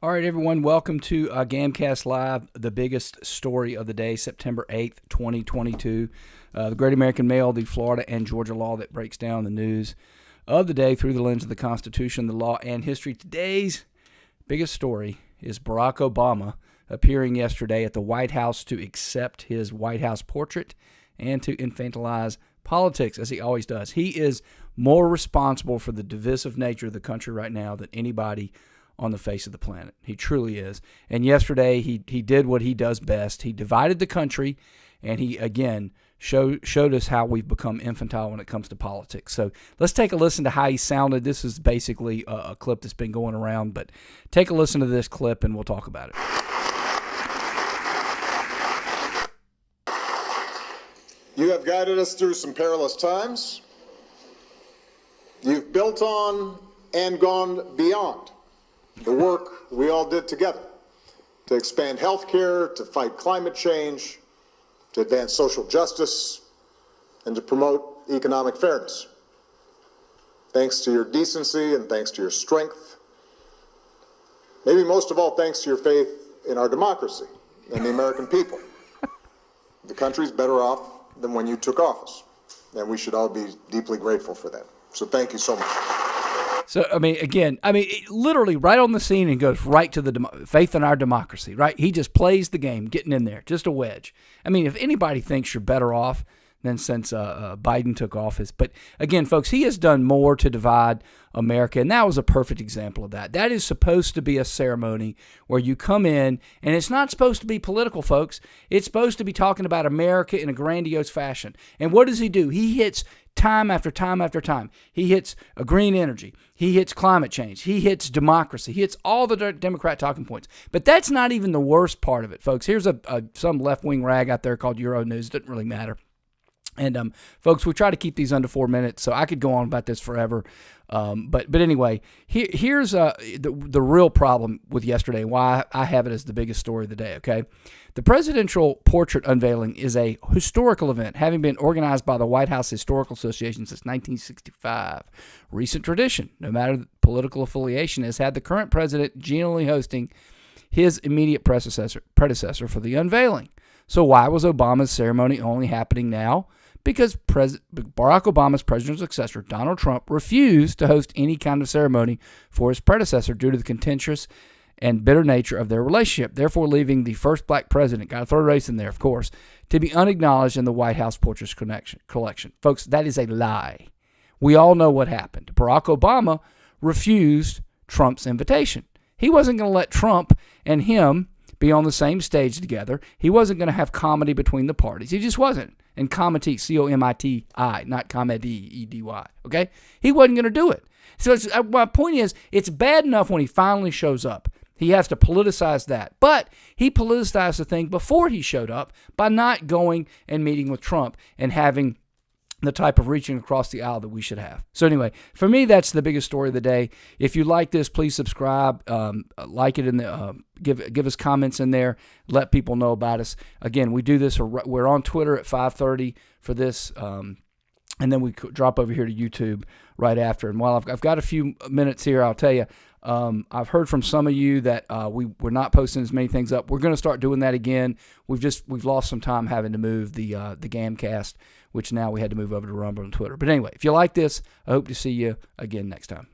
All right, everyone, welcome to GAMcast Live, the biggest story of the day, September 8th, 2022. The Great American Mail, the Florida and Georgia law that breaks down the news of the day through the lens of the Constitution, the law, and history. Today's biggest story is Barack Obama appearing yesterday at the White House to accept his White House portrait and to infantilize politics, as he always does. He is more responsible for the divisive nature of the country right now than anybody on the face of the planet. He truly is. And yesterday he did what he does best. He divided the country, and he, again, showed us how we've become infantile when it comes to politics. So let's take a listen to how he sounded. This is basically a clip that's been going around, but take a listen to this clip and we'll talk about it. You have guided us through some perilous times. You've built on and gone beyond the work we all did together to expand health care, to fight climate change, to advance social justice, and to promote economic fairness. Thanks to your decency and thanks to your strength, maybe most of all thanks to your faith in our democracy and the American people, the country's better off than when you took office, and we should all be deeply grateful for that. So thank you so much. So, literally right on the scene and goes right to the faith in our democracy, right? He just plays the game, getting in there, just a wedge. I mean, if anybody thinks you're better off than since Biden took office. But again, folks, he has done more to divide America, and that was a perfect example of that. That is supposed to be a ceremony where you come in, and it's not supposed to be political, folks. It's supposed to be talking about America in a grandiose fashion. And what does he do? He hits time after time after time. He hits green energy. He hits climate change. He hits democracy. He hits all the Democrat talking points. But that's not even the worst part of it, folks. Here's some left-wing rag out there called Euronews. It doesn't really matter. And folks, we try to keep these under 4 minutes, so I could go on about this forever. But anyway, here's the real problem with yesterday, why I have it as the biggest story of the day, okay? The presidential portrait unveiling is a historical event, having been organized by the White House Historical Association since 1965. Recent tradition, no matter the political affiliation, has had the current president generally hosting his immediate predecessor for the unveiling. So why was Obama's ceremony only happening now? Because Barack Obama's presidential successor, Donald Trump, refused to host any kind of ceremony for his predecessor due to the contentious and bitter nature of their relationship, therefore leaving the first black president, got to throw a race in there, of course, to be unacknowledged in the White House Portraits collection. Folks, that is a lie. We all know what happened. Barack Obama refused Trump's invitation. He wasn't going to let Trump and him be on the same stage together. He wasn't going to have comedy between the parties. He just wasn't. And comity, C-O-M-I-T-I, not comedy, E-D-Y, okay? He wasn't going to do it. So my point is, it's bad enough when he finally shows up. He has to politicize that. But he politicized the thing before he showed up by not going and meeting with Trump and having the type of reaching across the aisle that we should have. So anyway, for me, that's the biggest story of the day. If you like this, please subscribe, like it, in the give us comments in there, let people know about us. Again, we do this. We're on Twitter at 5:30 for this, and then we drop over here to YouTube right after. And while I've got a few minutes here, I'll tell you, I've heard from some of you that we're not posting as many things up. We're going to start doing that again. We've lost some time having to move the GAMcast, which now we had to move over to Rumble and Twitter. But anyway, if you like this, I hope to see you again next time.